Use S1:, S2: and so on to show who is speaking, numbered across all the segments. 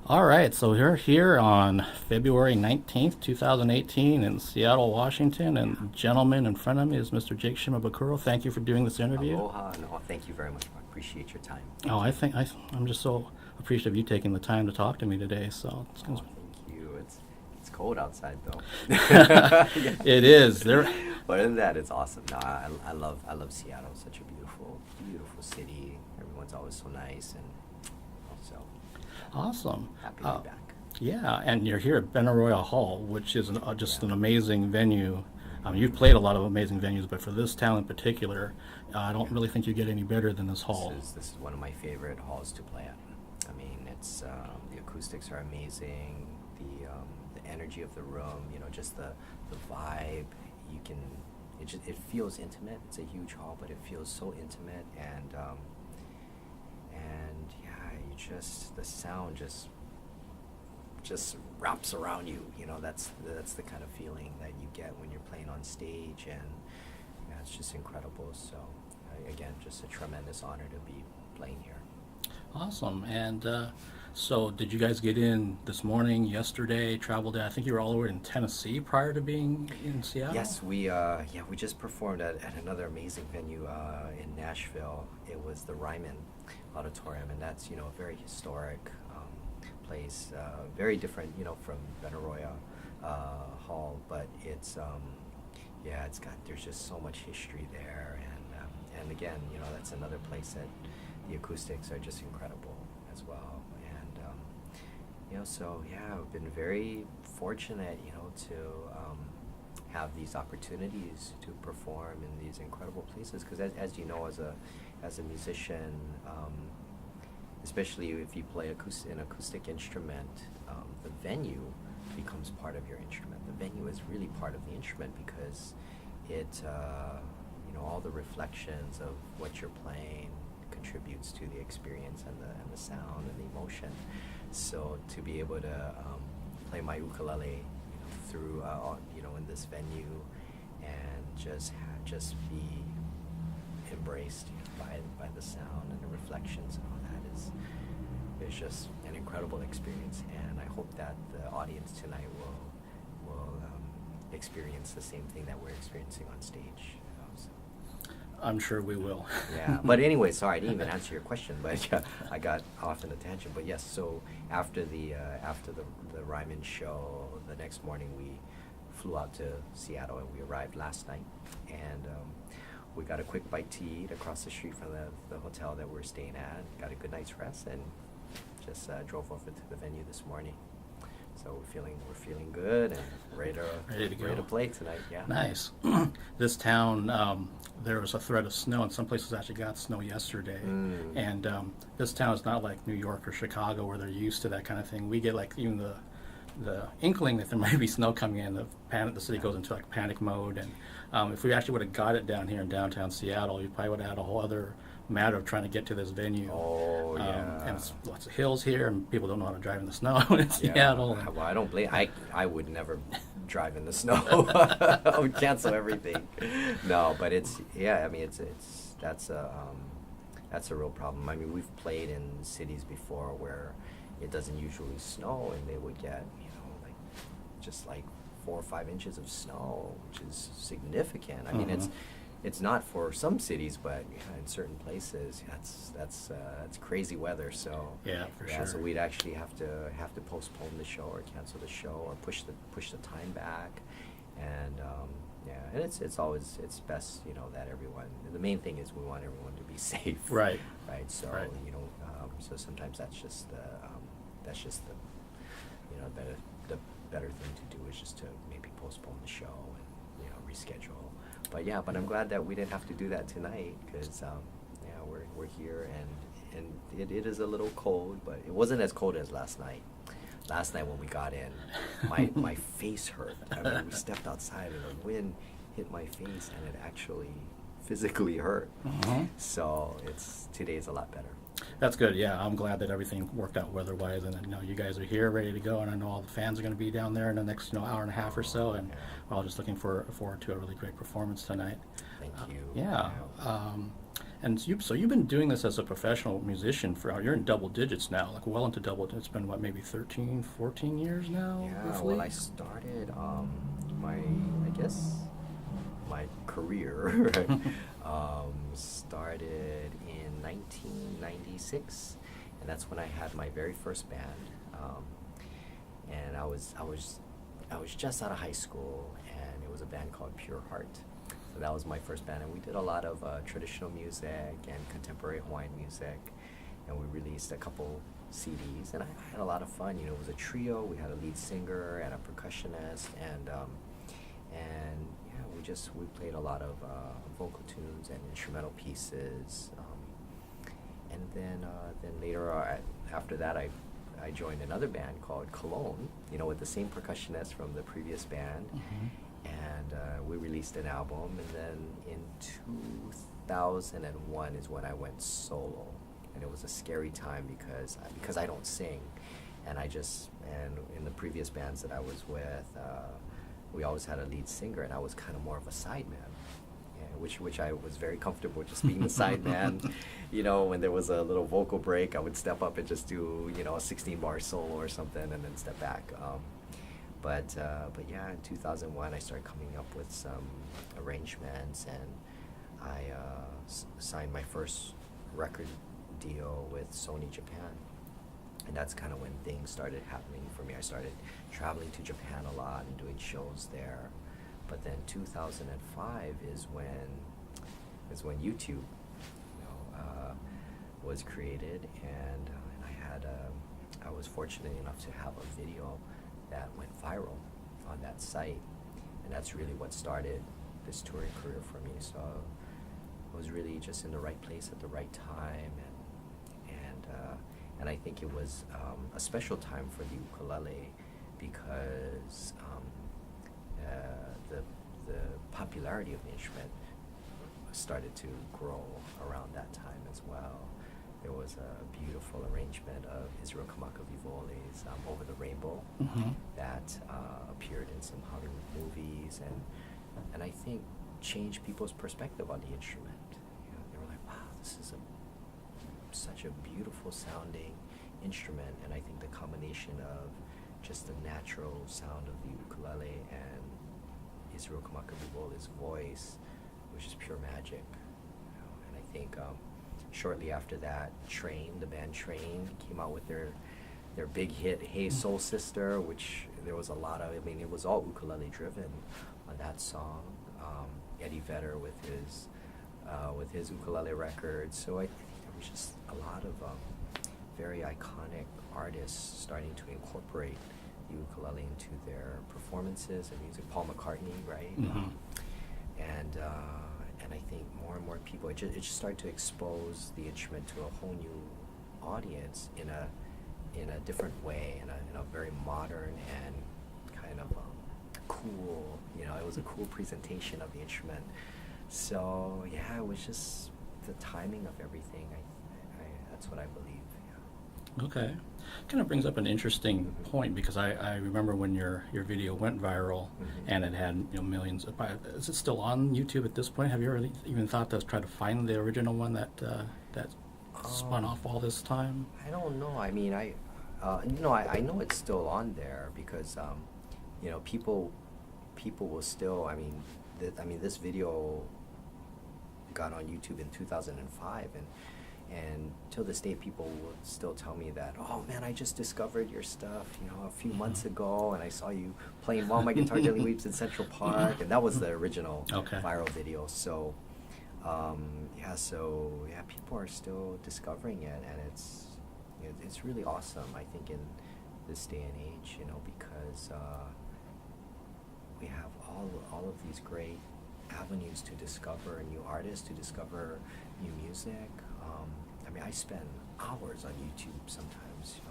S1: All right, so we're here on February 19th, 2018 in Seattle, Washington, and the gentleman in front of me is Mr. Jake Shimabukuro. Thank you for doing this interview.
S2: Aloha, and thank you very much. I appreciate your time.
S1: Oh,
S2: Thank
S1: I
S2: you.
S1: think I'm just so appreciative of you taking the time to talk to me today. So
S2: Oh, thank you. It's cold outside though. Yeah.
S1: it is there.
S2: But other than that, it's awesome. No, I love Seattle. It's such a beautiful city. Everyone's always so nice, and so
S1: Awesome.
S2: happy to be back.
S1: Yeah, and you're here at Benaroya Hall, which is just an amazing venue. You've played a lot of amazing venues, but for this town in particular, I don't really think you get any better than this hall.
S2: This is one of my favorite halls to play at. I mean, it's the acoustics are amazing. The energy of the room, just the vibe. You can it feels intimate. It's a huge hall, but it feels so intimate, and yeah, the sound just wraps around you. That's the kind of feeling that you get when you're playing on stage, and yeah, it's just incredible. So again, just a tremendous honor to be playing here.
S1: Awesome. And so, did you guys get in this morning, yesterday, traveled? I think you were all over in Tennessee prior to being in Seattle.
S2: Yes, we just performed at another amazing venue in Nashville. It was the Ryman Auditorium, and that's a very historic place, very different from Benaroya Hall, but it's there's just so much history there, and again that's another place that the acoustics are just incredible as well, and so yeah, I've been very fortunate to have these opportunities to perform in these incredible places, because as you know, as a musician, especially if you play an acoustic instrument, the venue becomes part of your instrument. The venue is really part of the instrument because it all the reflections of what you're playing contributes to the experience and the sound and the emotion. So to be able to play my ukulele through in this venue and just be embraced by the sound and the reflections and all that is just an incredible experience, and I hope that the audience tonight will experience the same thing that we're experiencing on stage. So.
S1: I'm sure we will.
S2: Yeah, but anyway, sorry, I didn't even answer your question, but I got off in a tangent. But yes, so after the Ryman show, the next morning we flew out to Seattle, and we arrived last night, and we got a quick bite to eat across the street from the hotel that we're staying at, got a good night's rest, and just drove over to the venue this morning. So we're feeling good and ready to play tonight. Yeah.
S1: Nice. This town, there was a threat of snow, and some places actually got snow yesterday. And this town is not like New York or Chicago where they're used to that kind of thing. We get like even the inkling that there might be snow coming in. The city goes into like panic mode, and if we actually would have got it down here in downtown Seattle, you probably would have had a whole other matter of trying to get to this venue.
S2: Oh, yeah.
S1: And it's lots of hills here, and people don't know how to drive in the snow in Seattle.
S2: Well, I don't blame. I would never drive in the snow. I would cancel everything. No, but it's I mean that's a real problem. I mean, we've played in cities before where it doesn't usually snow, and they would get like just like 4 or 5 inches of snow, which is significant. I mean, it's not for some cities, but in certain places, that's crazy weather. So
S1: sure.
S2: So we'd actually have to postpone the show or cancel the show or push the time back, and and it's always best that everyone. The main thing is we want everyone to be safe.
S1: Right.
S2: Right. So
S1: right.
S2: So sometimes that's just the the better thing to do is just to maybe postpone the show and reschedule. But I'm glad that we didn't have to do that tonight, because we're here, and it is a little cold, but it wasn't as cold as last night. Last night when we got in, my face hurt. I mean, we stepped outside and the wind hit my face, and it actually physically hurt. So today's a lot better.
S1: That's good. Yeah, I'm glad that everything worked out weather-wise, and you know you guys are here, ready to go, and I know all the fans are going to be down there in the next hour and a half or so, and
S2: Yeah.
S1: we're all just looking forward to a really great performance tonight.
S2: Thank you.
S1: Yeah. And so you've been doing this as a professional musician for you're in double digits now, like well into double. It's been what, maybe 13, 14 years now,
S2: Yeah,
S1: roughly.
S2: well, I started I guess, my career started in 1996, and that's when I had my very first band. And I was just out of high school, and it was a band called Pure Heart. So that was my first band, and we did a lot of traditional music and contemporary Hawaiian music, and we released a couple CDs, and I had a lot of fun. You know, it was a trio. We had a lead singer and a percussionist, and yeah, we played a lot of vocal tunes and instrumental pieces, and then later after that I joined another band called Cologne, you know, with the same percussionist from the previous band. And we released an album, and then in 2001 is when I went solo, and it was a scary time because I don't sing, and in the previous bands that I was with, we always had a lead singer, and I was kind of more of a sideman, which I was very comfortable just being the sideman. You know, when there was a little vocal break, I would step up and just do, you know, a 16-bar solo or something, and then step back. But yeah, in 2001, I started coming up with some arrangements, and I signed my first record deal with Sony Japan. And that's kind of when things started happening for me. I started traveling to Japan a lot and doing shows there. But then 2005 is when YouTube, was created, and I was fortunate enough to have a video that went viral on that site, and that's really what started this touring career for me. So I was really just in the right place at the right time, and I think it was a special time for the ukulele because the popularity of the instrument started to grow around that time as well. There was a beautiful arrangement of Israel Kamakawiwo'ole's Over the Rainbow that appeared in some Hollywood movies, and I think changed people's perspective on the instrument. You know, they were like, wow, this is such a beautiful sounding instrument, and I think the combination of just the natural sound of the ukulele and Israel Kamakawiwo'ole's voice, which is pure magic. You know, and I think shortly after that, the band Train came out with their big hit, Hey Soul Sister, which there was a lot of, I mean, it was all ukulele driven on that song. Eddie Vedder with his ukulele records. So I think there was just a lot of very iconic artists starting to incorporate the ukulele into their performances and music. Paul McCartney, right? And I think more and more people, it just started to expose the instrument to a whole new audience in a different way, in a very modern and kind of cool, you know, it was a cool presentation of the instrument. So yeah, it was just the timing of everything. That's what I believe. Yeah.
S1: Okay. Kind of brings up an interesting point, because I remember when your video went viral and it had millions of, is it still on YouTube at this point? Have you ever even thought to try to find the original one that spun off all this time?
S2: I don't know. I mean, I know it's still on there because people will still. I mean, this video got on YouTube in 2005, and till this day, people will still tell me that, oh man, I just discovered your stuff, a few months ago, and I saw you playing While My Guitar Gently Weeps in Central Park, and that was the original viral video. So, people are still discovering it, and it's really awesome, I think, in this day and age, because we have all of these great avenues to discover new artists, to discover new music. I spend hours on YouTube sometimes,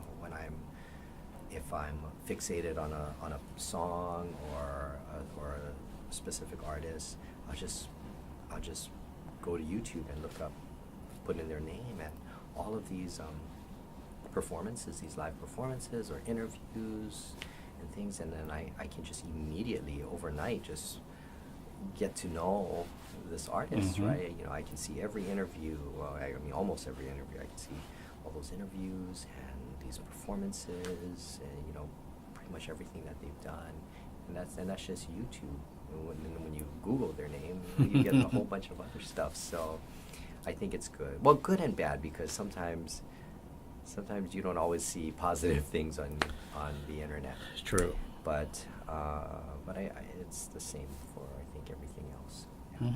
S2: if I'm fixated on a song or a specific artist, I'll just go to YouTube and look up, put in their name, and all of these performances, these live performances or interviews and things, and then I can just immediately overnight just get to know this artist, right? You know, I can see every interview, I mean almost every interview, I can see all those interviews and these performances and, you know, pretty much everything that they've done. And that's just YouTube. And when you Google their name, you get a whole bunch of other stuff. So I think it's good. Well, good and bad, because sometimes you don't always see positive things on the internet.
S1: It's true.
S2: But I it's the same for, I think, everything else. Yeah.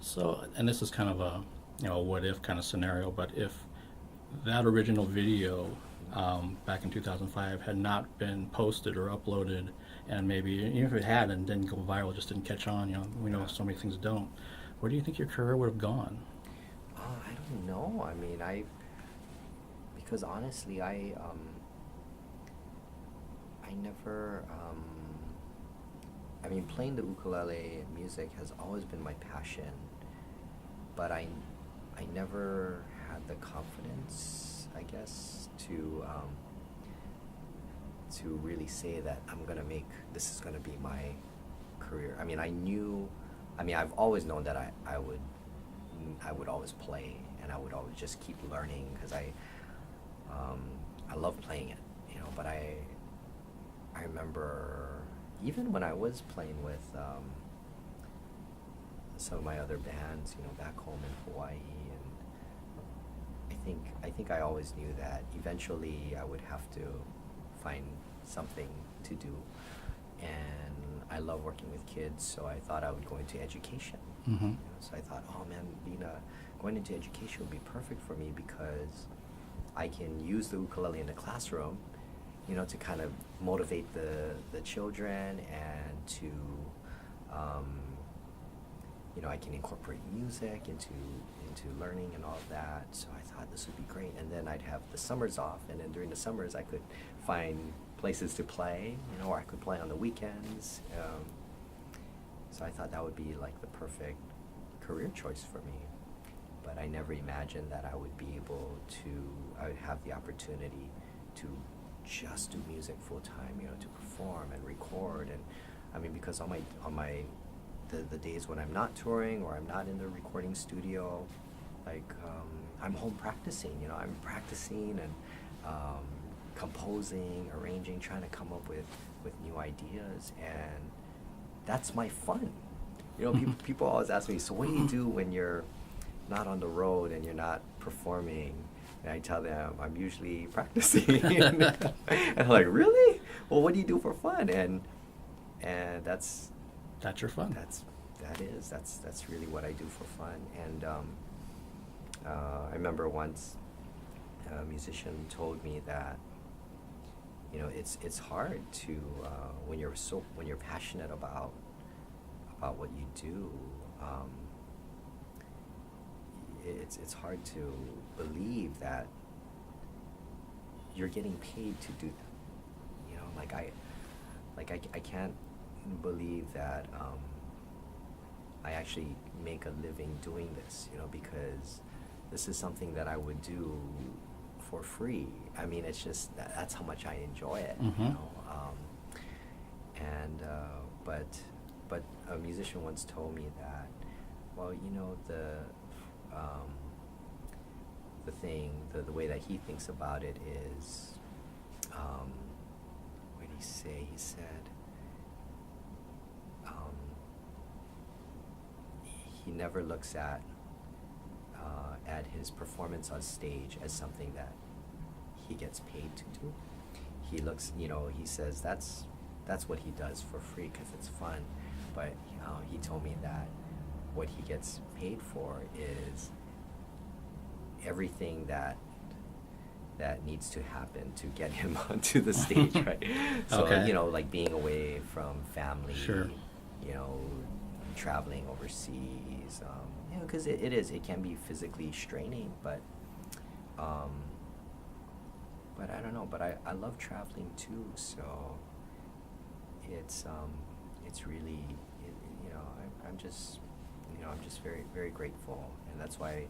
S1: So, and this is kind of a, you know, what if kind of scenario, but if that original video back in 2005 had not been posted or uploaded, and maybe even if it had and didn't go viral, just didn't catch on, you know, we know so many things don't, where do you think your career would have gone?
S2: I don't know. I mean, because honestly, I never, I mean, playing the ukulele music has always been my passion, but I never had the confidence, I guess, to really say that this is gonna be my career. I mean, I've always known that I would always play, and I would always just keep learning, because I love playing it, you know. But I remember even when I was playing with some of my other bands, you know, back home in Hawaii, and I think I always knew that eventually I would have to find something to do. And I love working with kids, so I thought I would go into education. You know, so I thought, oh man, going into education would be perfect for me, because I can use the ukulele in the classroom, you know, to kind of motivate the children, and to, you know, I can incorporate music into learning and all of that. So I thought this would be great. And then I'd have the summers off, and then during the summers I could find places to play, you know, or I could play on the weekends. So I thought that would be like the perfect career choice for me. But I never imagined that I would have the opportunity to just do music full time, you know, to perform and record. And I mean, because on the days when I'm not touring or I'm not in the recording studio, like I'm home practicing, you know, I'm practicing and composing, arranging, trying to come up with new ideas, and that's my fun. You know, people always ask me, so what do you do when you're not on the road and you're not performing? And I tell them I'm usually practicing. And I'm like, really? Well, what do you do for fun? And that's
S1: your fun.
S2: That's really what I do for fun. And I remember once a musician told me that, you know, it's hard to when you're passionate about what you do. It's hard to believe that you're getting paid to do that. You know, I can't believe that I actually make a living doing this, you know, because this is something that I would do for free. I mean, it's just that's how much I enjoy it, you know. But a musician once told me that, well, you know, the way that he thinks about it is, what did he say? He said, he never looks at his performance on stage as something that he gets paid to do. He looks, you know, he says that's what he does for free because it's fun. But you know, he told me that what he gets paid for is everything that needs to happen to get him onto the stage, right? So,
S1: okay.
S2: You know, like being away from family,
S1: sure.
S2: You know, traveling overseas, you know, because it can be physically straining, but I don't know, but I love traveling too, so it's really, you know, I'm just very, very grateful, and that's why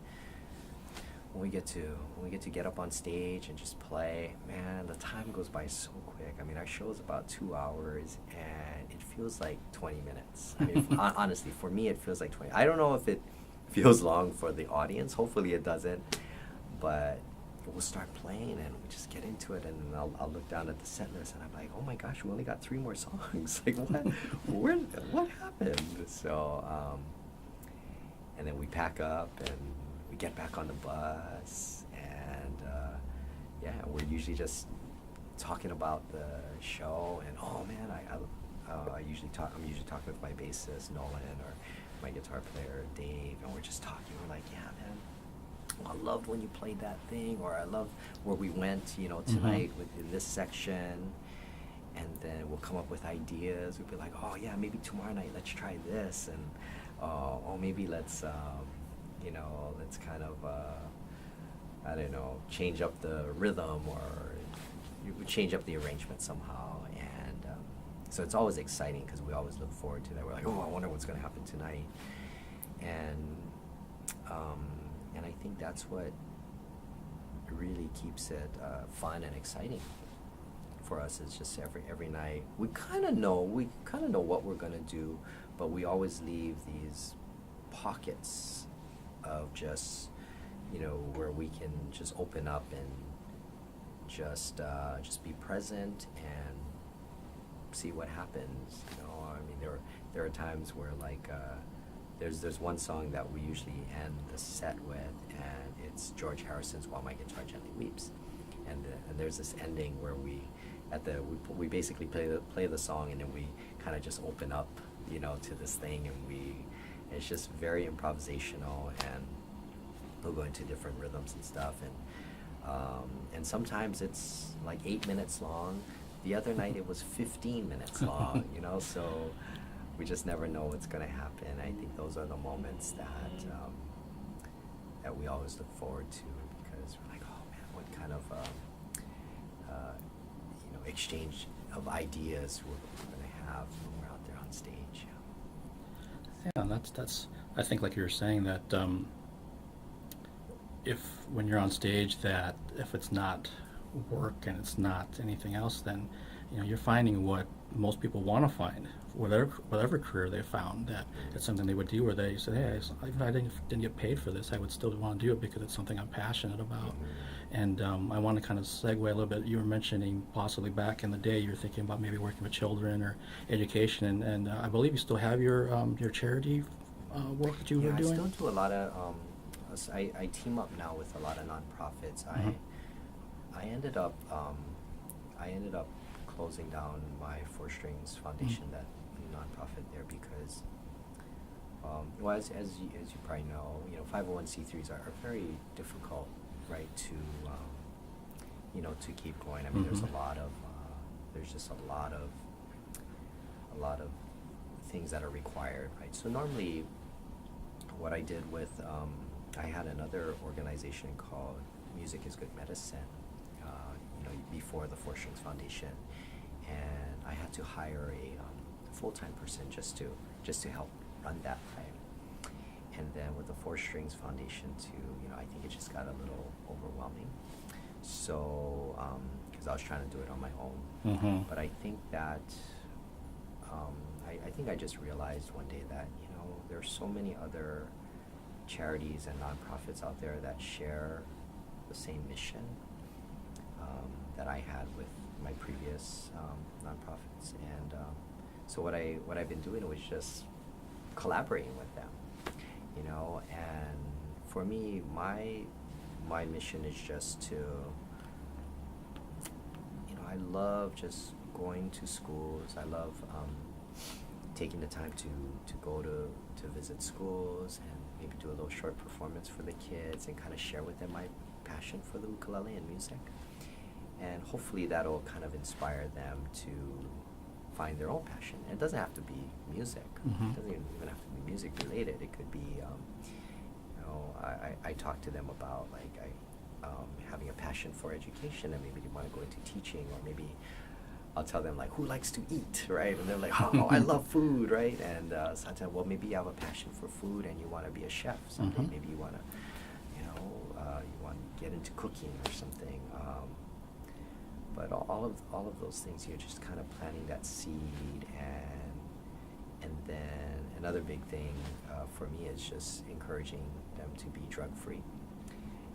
S2: when we get to get up on stage and just play, man, the time goes by so quick. I mean, our show is about 2 hours, and it feels like 20 minutes. I mean, honestly, for me, it feels like 20. I don't know if it feels long for the audience. Hopefully, it doesn't. But we'll start playing, and we just get into it, and I'll look down at the set list, and I'm like, oh my gosh, we only got 3 more songs. Like, what happened? So, and then we pack up, and we get back on the bus, and yeah, we're usually just talking about the show, and oh man, I'm usually talking with my bassist Nolan or my guitar player Dave, and we're just talking. We're like, yeah, man, I loved when you played that thing, or I love where we went, you know, tonight in this section. And then we'll come up with ideas. We'll be like, oh yeah, maybe tomorrow night let's try this, and oh maybe let's you know, let's kind of I don't know, change up the rhythm, or you would change up the arrangement somehow. And so it's always exciting because we always look forward to that. We're like, oh, I wonder what's going to happen tonight. And I think that's what really keeps it fun and exciting for us. Is just every night we kind of know what we're going to do, but we always leave these pockets of just, you know, where we can just open up and just be present and see what happens. You know, I mean, there are times where like there's one song that we usually end the set with, and it's George Harrison's "While My Guitar Gently Weeps," and there's this ending where we basically play the song, and then we kind of just open up, you know, to this thing, and it's just very improvisational, and we'll go into different rhythms and stuff, and sometimes it's like 8 minutes long. The other night it was 15 minutes long, you know, so we just never know what's going to happen. I think those are the moments that we always look forward to, because we're like, oh man, what kind of you know, exchange of ideas we're going to have when we're out there on stage.
S1: Yeah, and that's I think, like you were saying, that if when you're on stage, that if it's not work and it's not anything else, then you know you're finding what most people want to find, whatever career they found, that it's something they would do where they say, hey, even if I didn't get paid for this, I would still want to do it because it's something I'm passionate about. And I want to kind of segue a little bit. You were mentioning possibly back in the day you were thinking about maybe working with children or education, and I believe you still have your charity work that you were doing.
S2: I still do a lot of I team up now with a lot of nonprofits. I ended up closing down my Four Strings Foundation, that nonprofit there, because well, as you probably know, you know, 501c3s are very difficult, right, to you know, to keep going. I mean, there's just a lot of things that are required, right? So normally, what I did with I had another organization called Music is Good Medicine, you know, before the Four Strings Foundation, and I had to hire a full-time person just to help run that, right? And then with the Four Strings Foundation too, you know, I think it just got a little overwhelming. So, because I was trying to do it on my own, but I think that I think I just realized one day that, you know, there's so many other charities and nonprofits out there that share the same mission that I had with my previous nonprofits, and so what I've been doing was just collaborating with them, you know. And for me, my mission is just to, you know, I love just going to schools. I love taking the time to go to visit schools and maybe do a little short performance for the kids and kind of share with them my passion for the ukulele and music. And hopefully that'll kind of inspire them to find their own passion. And it doesn't have to be music. It doesn't even have to be music related. It could be, you know, I talk to them about like having a passion for education, and maybe they want to go into teaching, or maybe I'll tell them like, who likes to eat, right? And they're like, oh, I love food, right? And so I tell them, well, maybe you have a passion for food and you want to be a chef someday. Maybe you want to, you know, you want to get into cooking or something. But all of those things, you're just kind of planting that seed, and then another big thing for me is just encouraging them to be drug free.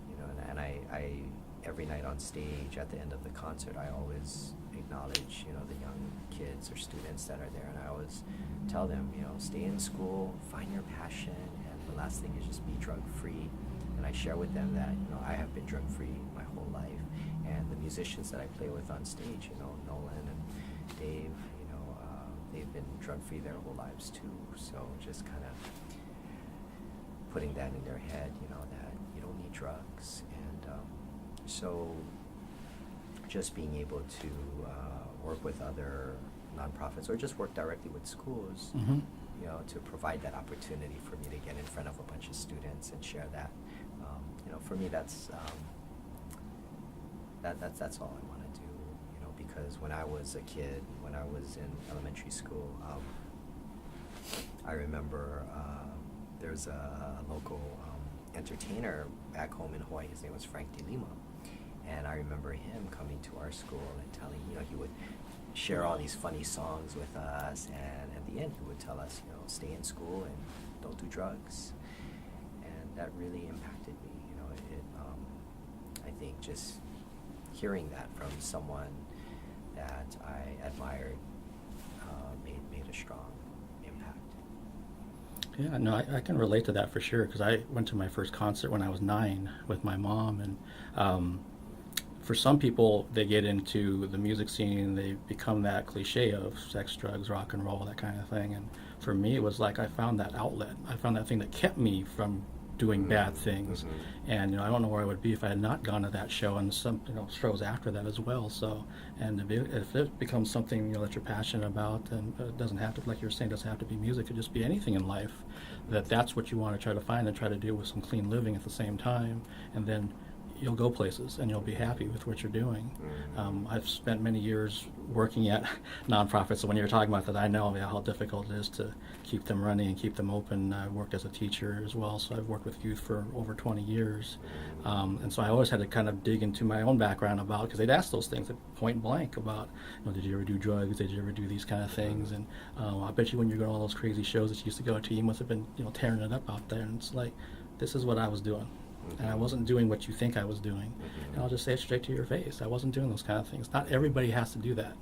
S2: You know, and I every night on stage at the end of the concert, I always acknowledge, you know, the young kids or students that are there, and I always tell them, you know, stay in school, find your passion, and the last thing is just be drug free. And I share with them that, you know, I have been drug free my whole life, and the musicians that I play with on stage, you know, Nolan and Dave, you know, they've been drug free their whole lives too. So just kind of putting that in their head, you know, that you don't need drugs. And so just being able to work with other nonprofits or just work directly with schools,
S1: Mm-hmm.
S2: you know, to provide that opportunity for me to get in front of a bunch of students and share that. You know, for me, that's all I want to do. You know, because when I was a kid, when I was in elementary school, I remember there was a local entertainer back home in Hawaii. His name was Frank De Lima. And I remember him coming to our school and telling, you know, he would share all these funny songs with us, and at the end he would tell us, you know, stay in school and don't do drugs. And that really impacted me. You know, I think just hearing that from someone that I admired made a strong impact.
S1: Yeah, no, I can relate to that for sure, because I went to my first concert when I was 9 with my mom, and for some people, they get into the music scene, they become that cliche of sex, drugs, rock and roll, that kind of thing. And for me, it was like I found that outlet. I found that thing that kept me from doing bad things.
S2: Mm-hmm.
S1: And you know, I don't know where I would be if I had not gone to that show and some, you know, shows after that as well. So, and if it becomes something, you know, that you're passionate about, and it doesn't have to, like you were saying, it doesn't have to be music. It could just be anything in life. That's what you want to try to find and try to do with some clean living at the same time, and then you'll go places and you'll be happy with what you're doing. I've spent many years working at nonprofits, so when you're talking about that, I know how difficult it is to keep them running and keep them open. I worked as a teacher as well, so I've worked with youth for over 20 years. And so I always had to kind of dig into my own background about, because they'd ask those things at point blank about, you know, did you ever do drugs? Did you ever do these kind of things? And I bet you when you're going to all those crazy shows that you used to go to, you must have been, you know, tearing it up out there. And it's like, this is what I was doing. And I wasn't doing what you think I was doing. And I'll just say it straight to your face. I wasn't doing those kind of things. Not everybody has to do that.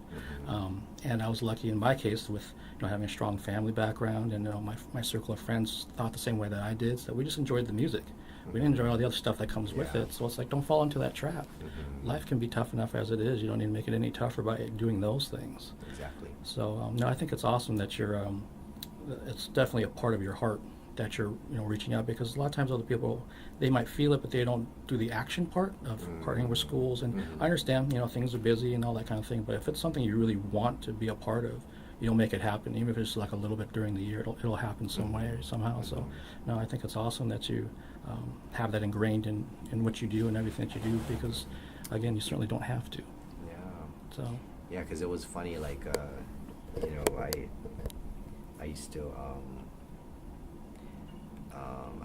S1: And I was lucky in my case with, you know, having a strong family background, and you know, my circle of friends thought the same way that I did. So we just enjoyed the music. We didn't enjoy all the other stuff that comes with it. So it's like, don't fall into that trap. Life can be tough enough as it is. You don't need to make it any tougher by doing those things.
S2: Exactly.
S1: So no, I think it's awesome that you're. It's definitely a part of your heart that you're, you know, reaching out, because a lot of times other people, they might feel it, but they don't do the action part of partnering with schools. And I understand, you know, things are busy and all that kind of thing, but if it's something you really want to be a part of, you'll make it happen. Even if it's like a little bit during the year, it'll happen some way or somehow. So no, I think it's awesome that you have that ingrained in what you do and everything that you do, because again, you certainly don't have to.
S2: Yeah.
S1: So
S2: Yeah, because it was funny, like, you know, I used to,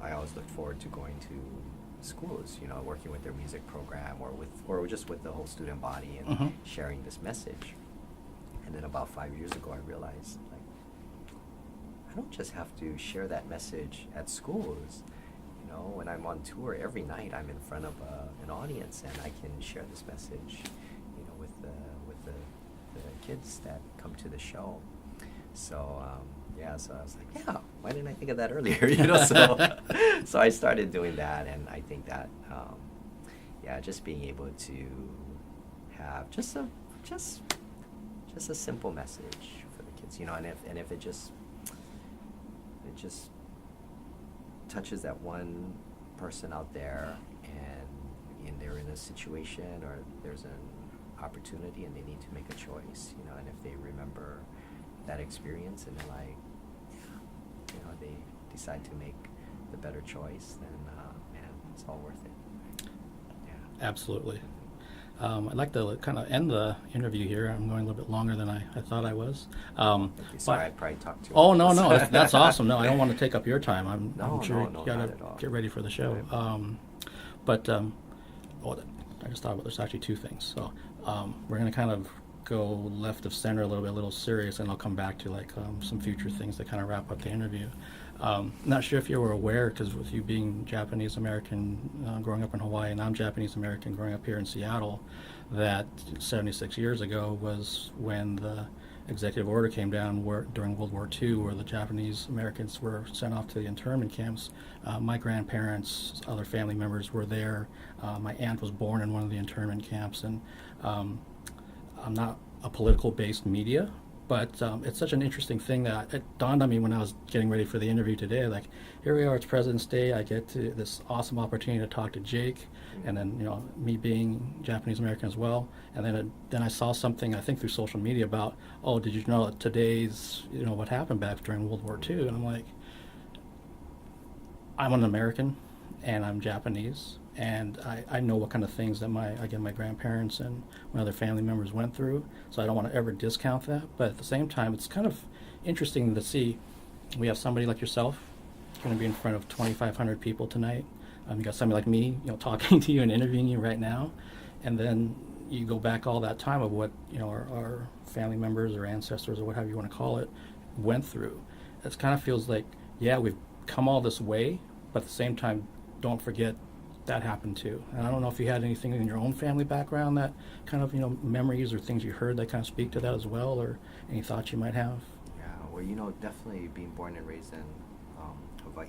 S2: I always looked forward to going to schools, you know, working with their music program, or just with the whole student body and sharing this message. And then about 5 years ago, I realized, like, I don't just have to share that message at schools. You know, when I'm on tour every night, I'm in front of an audience, and I can share this message, you know, with the kids that come to the show. So yeah, so I was like, yeah, why didn't I think of that earlier? You know, so I started doing that, and I think that yeah, just being able to have just a simple message for the kids, you know, and if it just touches that one person out there, and they're in a situation, or there's an opportunity and they need to make a choice, you know, and if they remember that experience and they're like, yeah, you know, they decide to make the better choice, then man, it's all worth it. Yeah.
S1: absolutely. I'd like to kind of end the interview here. I'm going a little bit longer than I thought I was.
S2: Sorry, I probably talked too much.
S1: Oh, no, that's awesome. No, I don't want to take up your time. I'm
S2: No,
S1: sure
S2: no,
S1: you got
S2: not at all.
S1: to get ready for the show. But I just thought about there's actually two things. So we're going to kind of go left of center a little bit, a little serious, and I'll come back to like some future things that kind of wrap up the interview. Not sure if you were aware, because with you being Japanese American growing up in Hawaii, and I'm Japanese American growing up here in Seattle, that 76 years ago was when the executive order came down during World War II, where the Japanese Americans were sent off to the internment camps. My grandparents, other family members were there. My aunt was born in one of the internment camps, and I'm not a political-based media, but it's such an interesting thing that it dawned on me when I was getting ready for the interview today. Like, here we are, it's President's Day. I get to this awesome opportunity to talk to Jake, and then me being Japanese American as well. And then I saw something, I think through social media, about, oh, did you know that today's what happened back during World War II? And I'm like, I'm an American, and I'm Japanese, and I know what kind of things that my grandparents and my other family members went through, so I don't want to ever discount that. But at the same time, it's kind of interesting to see we have somebody like yourself going to be in front of 2,500 people tonight. You got somebody like me, talking to you and interviewing you right now, and then you go back all that time of what our family members or ancestors or whatever you want to call it went through. It kind of feels like, yeah, we've come all this way, but at the same time, don't forget that happened too. And I don't know if you had anything in your own family background that kind of memories or things you heard that kind of speak to that as well, or any thoughts you might have.
S2: Yeah, well, definitely being born and raised in Hawaii.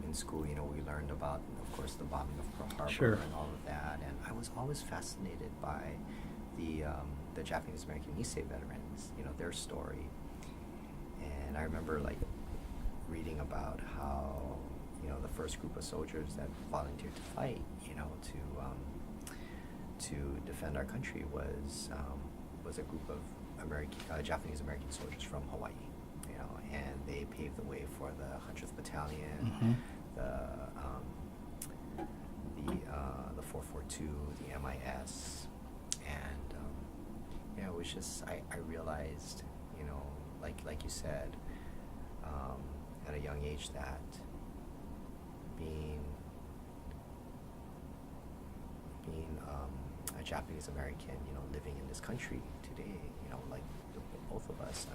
S2: In school, we learned about, of course, the bombing of Pearl Harbor.
S1: Sure.
S2: And all of that. And I was always fascinated by the Japanese American Nisei veterans, their story. And I remember reading about how the first group of soldiers that volunteered to fight, to defend our country was a group of Japanese American soldiers from Hawaii. And they paved the way for the 100th Battalion, the 442, the MIS, and it was just I realized, like you said, at a young age that being a Japanese American, living in this country today, both of us.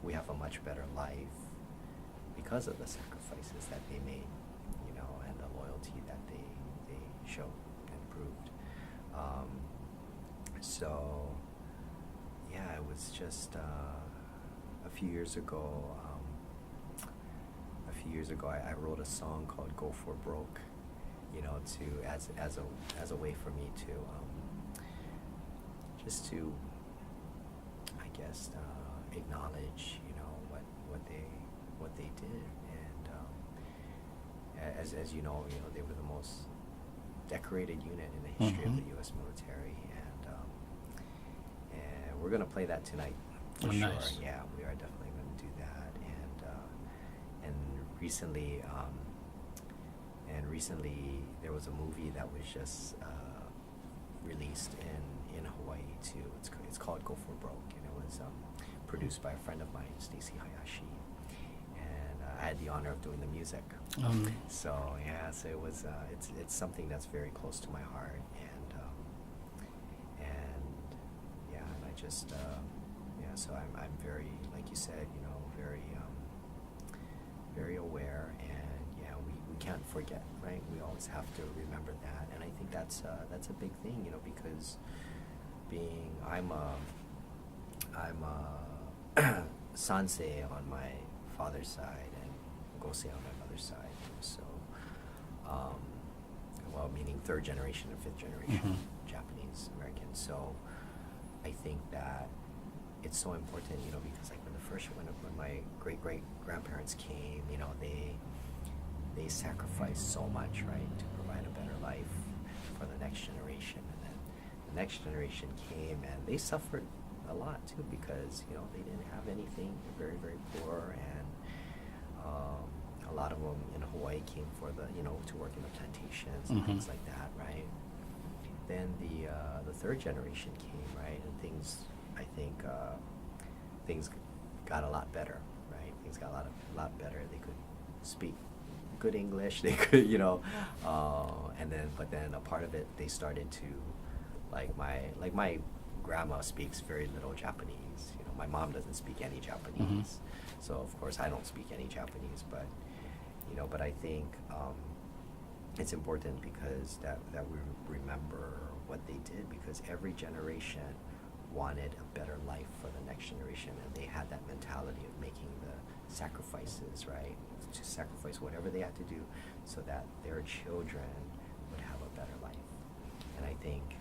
S2: We have a much better life because of the sacrifices that they made, and the loyalty that they showed and proved. So, yeah, it was just a few years ago. I wrote a song called "Go for Broke," as a way for me to just to, I guess, acknowledge what they did, and as you know, they were the most decorated unit in the history of the U.S. military, and we're gonna play that tonight for sure.
S1: Nice.
S2: Yeah, we are definitely gonna do that, and recently there was a movie that was just released in Hawaii too. It's called "Go for Broke," and it was produced by a friend of mine, Stacy Hayashi, and I had the honor of doing the music. So yeah, so it was it's something that's very close to my heart, and yeah, and I just so I'm very, like you said, very aware, and yeah, we can't forget, right? We always have to remember that, and I think that's a big thing, because I'm a sansei on my father's side and gosei on my mother's side. So, meaning third generation and fifth generation Japanese American. So, I think that it's so important, because when my great grandparents came, they sacrificed so much, right, to provide a better life for the next generation, and then the next generation came and they suffered a lot too, because they didn't have anything. They're very, very poor, and a lot of them in Hawaii came for to work in the plantations and things like that, right? Then the third generation came, right, and things got a lot better, right? Things got a lot better. They could speak good English. They could, but then a part of it, they started to, my grandma speaks very little Japanese. My mom doesn't speak any Japanese, so of course I don't speak any Japanese. But I think it's important because that we remember what they did, because every generation wanted a better life for the next generation, and they had that mentality of making the sacrifices, right? To sacrifice whatever they had to do so that their children would have a better life. And I think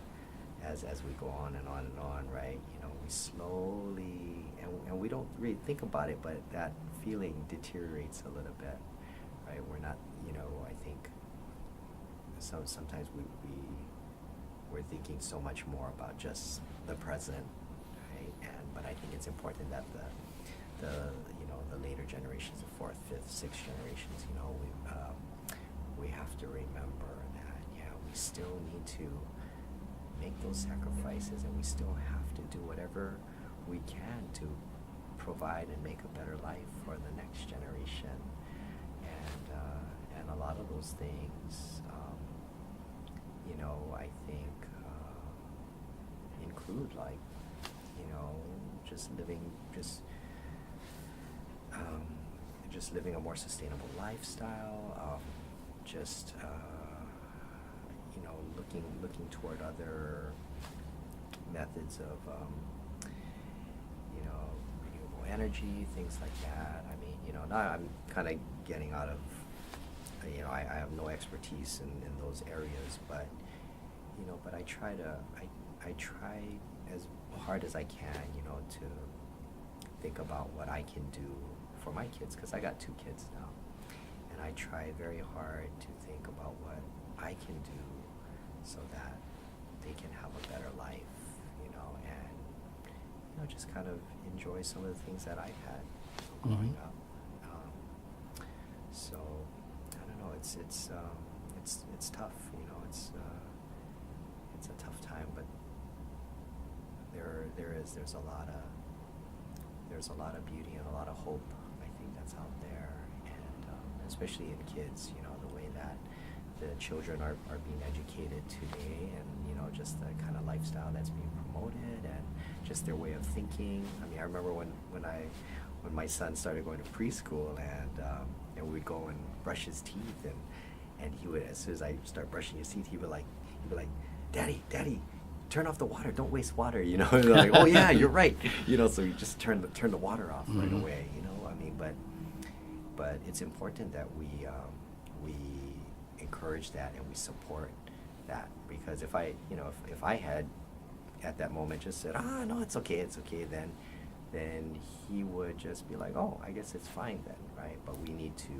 S2: as we go on and on and on, right, we slowly, and we don't really think about it, but that feeling deteriorates a little bit, right? We're not, I think sometimes we're thinking so much more about just the present, right? But I think it's important that the later generations, the fourth, fifth, sixth generations, we have to remember that, we still need to make those sacrifices, and we still have to do whatever we can to provide and make a better life for the next generation. And a lot of those things, I think include just living a more sustainable lifestyle, looking toward other methods of renewable energy, things like that. I mean, now I'm kind of getting out of, I have no expertise in those areas, but I try as hard as I can, to think about what I can do for my kids, because I got 2 kids now, and I try very hard to think about what I can do so that they can have a better life, and just kind of enjoy some of the things that I've had growing up. So I don't know. It's tough. It's a tough time, but there's a lot of beauty and a lot of hope, I think, that's out there, and especially in kids, the way that the children are being educated today, and just the kind of lifestyle that's being promoted, and just their way of thinking. I mean, I remember when my son started going to preschool, and we'd go and brush his teeth, and he would, as soon as I start brushing his teeth, he'd be like, Daddy, turn off the water, don't waste water, like, oh yeah, you're right, so you just turn the water off right away, I mean, but it's important that we encourage that and we support that, because if I had at that moment just said, no, it's okay, then he would just be like, oh, I guess it's fine then, right? But we need to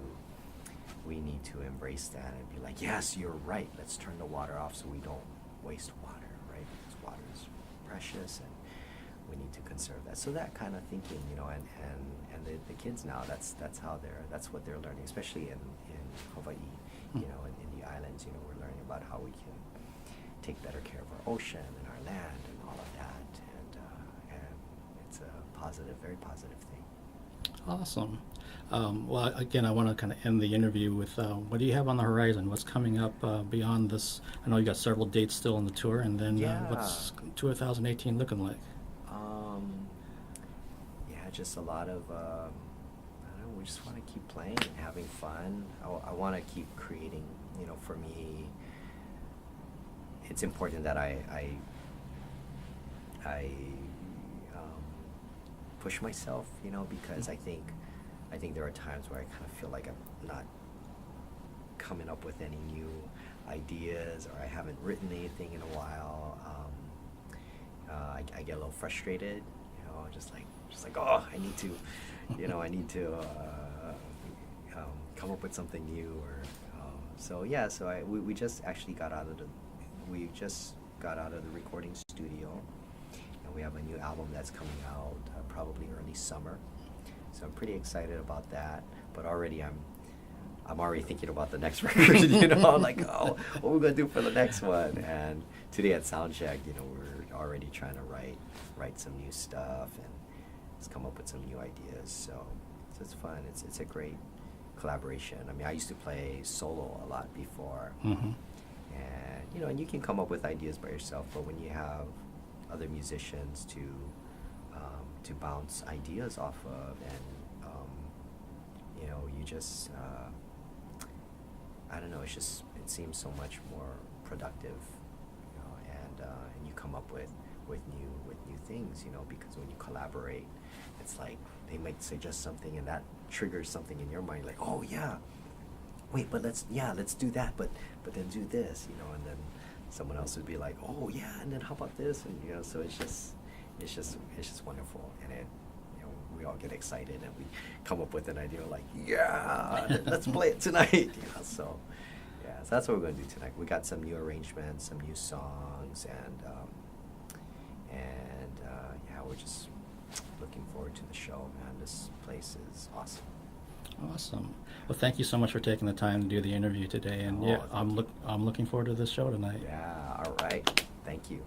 S2: embrace that and be like, yes, you're right, let's turn the water off so we don't waste water, right? Because water is precious, and we need to conserve that. So that kind of thinking, and the kids now, that's what they're learning, especially in Hawaii, in the islands. We're learning about how we can take better care of our ocean and our land and all of that, and it's a positive, very positive thing.
S1: Awesome. Well, again, I want to kind of end the interview with what do you have on the horizon? What's coming up beyond this? I know you got several dates still on the tour, and then what's 2018 looking like?
S2: Just a lot of, I don't know, we just want to keep playing and having fun. I want to keep creating, for me, it's important that I push myself, because I think there are times where I kind of feel like I'm not coming up with any new ideas, or I haven't written anything in a while. I get a little frustrated, just like, oh, I need to, come up with something new, or so we just actually got out of the recording studio, and we have a new album that's coming out probably early summer. So I'm pretty excited about that. But already I'm already thinking about the next record. Like, oh, what we're gonna do for the next one. And today at Soundcheck, we're already trying to write some new stuff and let's come up with some new ideas. So it's fun. It's a great collaboration. I mean, I used to play solo a lot before,
S1: Mm-hmm.
S2: and and you can come up with ideas by yourself. But when you have other musicians to bounce ideas off of, and you just I don't know. It seems so much more productive, and you come up with new things, because when you collaborate, it's like they might suggest something and that triggers something in your mind, like, oh yeah, wait, but let's do that, but then do this, and then someone else would be like, oh yeah, and then how about this, and so it's just wonderful, and we all get excited and we come up with an idea like, yeah, let's play it tonight, so yeah, so that's what we're going to do tonight. We got some new arrangements, some new songs, and yeah, we're just looking forward to the show, man. This place is awesome.
S1: Awesome. Well, thank you so much for taking the time to do the interview today, and
S2: Oh,
S1: yeah, I'm looking forward to this show tonight.
S2: Yeah, all right. Thank you.